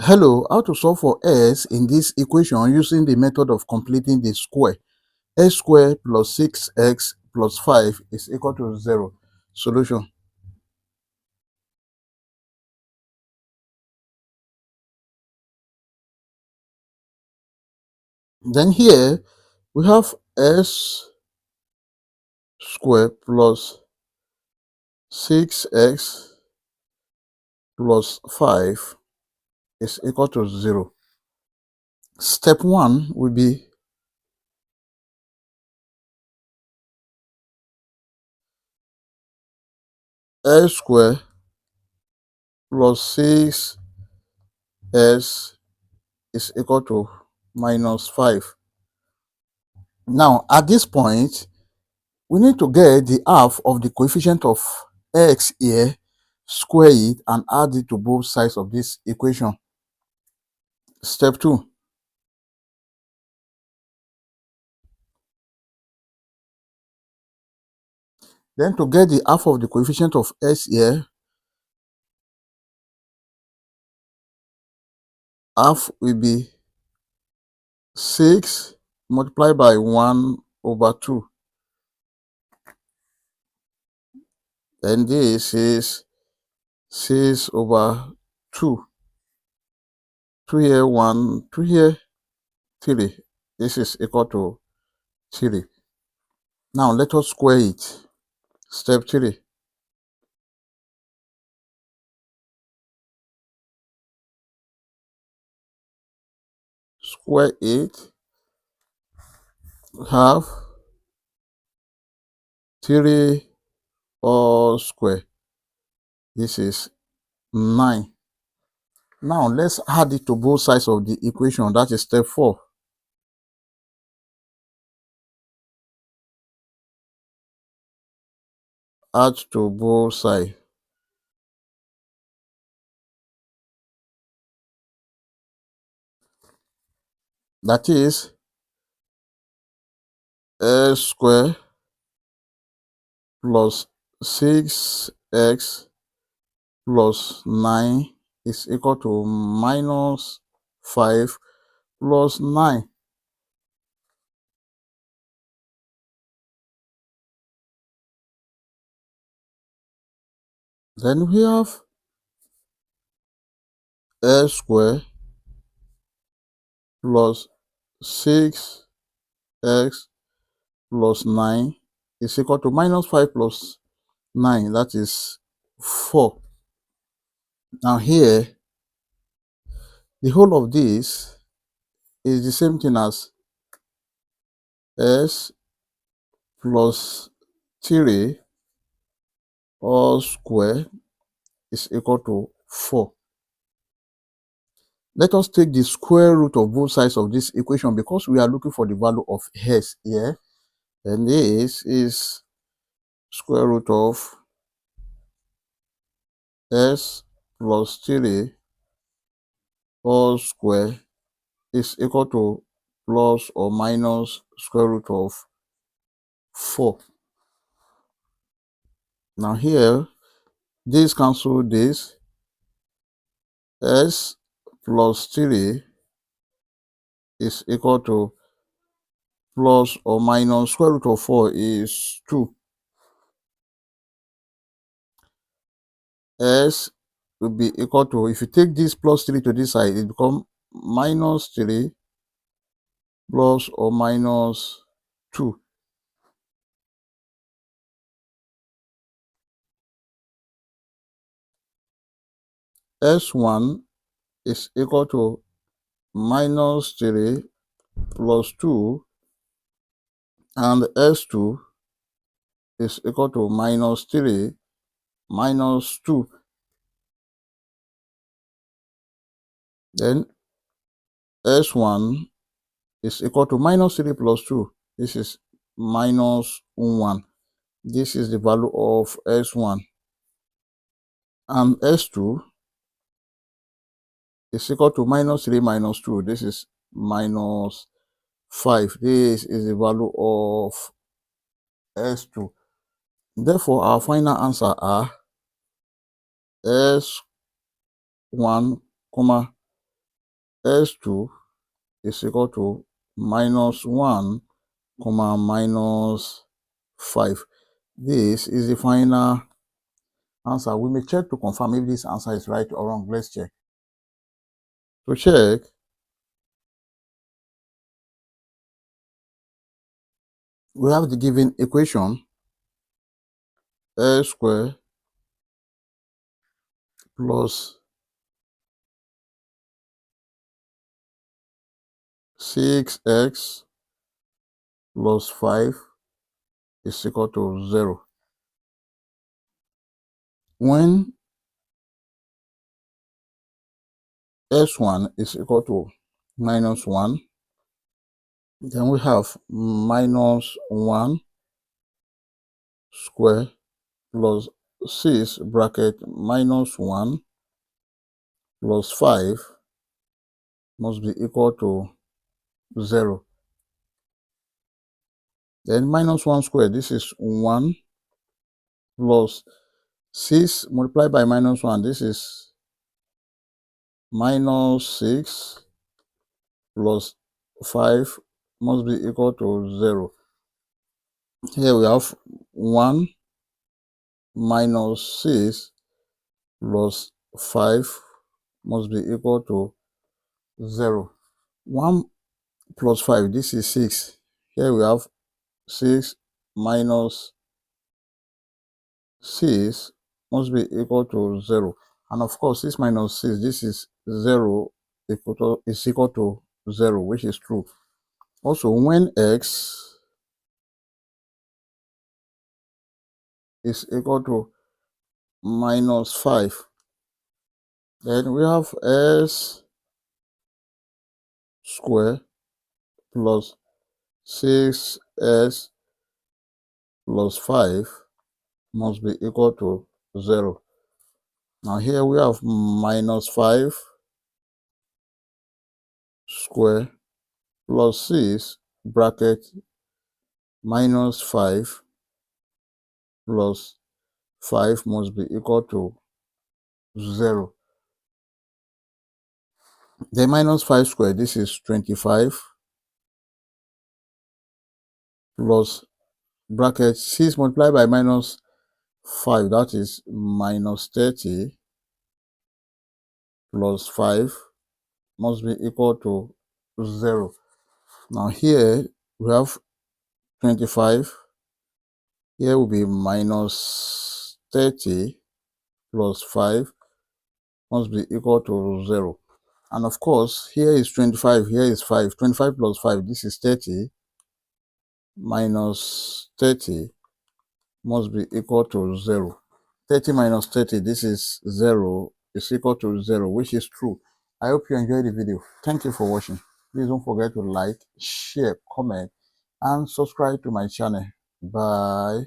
Hello, how to solve for s in this equation using the method of completing the square. S squared plus 6x plus 5 is equal to 0. Solution. Then here we have s squared plus 6x plus 5 is equal to 0. Step 1 will be s squared plus 6s is equal to minus 5. Now, at this point, we need to get the half of the coefficient of x here, square it, and add it to both sides of this equation. Step 2. Then to get the half of the coefficient of s here, half will be 6 multiplied by 1 over 2. Then this is 6 over 2. 2 here, 1, 2 here, 3. This is equal to 3. Now let us square it. Step 3. Square it. Have 3 all square. This is 9. Now let's add it to both sides of the equation. That is step 4. Add to both sides. That is s squared plus 6x plus 9 is equal to minus 5 plus 9. Then we have s squared plus 6x plus 9 is equal to minus 5 plus 9. That is 4. Now here, the whole of this is the same thing as s plus 3 all square is equal to 4. Let us take the square root of both sides of this equation because we are looking for the value of s here. And this is square root of s plus 3 all square is equal to plus or minus square root of 4. Now here, this cancel this. S plus 3 is equal to plus or minus square root of 4 is 2. S will be equal to, if you take this plus 3 to this side, it becomes minus 3 plus or minus 2. S1 is equal to minus 3 plus 2, and S2 is equal to minus 3 minus 2. Then S1 is equal to minus 3 plus 2. This is minus 1. This is the value of S1. And S2 is equal to minus 3 minus 2. This is minus 5. This is the value of S2. Therefore, our final answer are S1, S2 is equal to minus 1, comma minus 5. This is the final answer. We may check to confirm if this answer is right or wrong. Let's check. To check, we have the given equation x squared plus 6x plus 5 is equal to 0. When s1 is equal to minus 1, then we have minus 1 square plus 6 bracket minus 1 plus 5 must be equal to 0. Then minus 1 square, this is 1 plus 6 multiplied by minus 1, this is minus 6 plus 5 must be equal to 0. Here we have 1 minus 6 plus 5 must be equal to 0. 1 plus 5, this is 6. Here we have 6 minus 6 must be equal to 0. And of course, 6 minus 6, this is 0 is equal to 0, which is true. Also, when x is equal to minus 5, then we have s squared plus 6s plus 5 must be equal to 0. Now here we have minus 5 square plus 6 bracket minus 5 plus 5 must be equal to 0. The minus 5 square, this is 25 plus bracket 6 multiplied by minus 5, that is minus 30 plus 5 must be equal to 0. Now here we have 25. Here will be minus 30 plus 5 must be equal to 0. And of course, here is 25, here is 5. 25 plus 5, this is 30. Minus 30 must be equal to 0. 30 minus 30, this is 0, is equal to 0, which is true. I hope you enjoyed the video. Thank you for watching. Please don't forget to like, share, comment, and subscribe to my channel. Bye.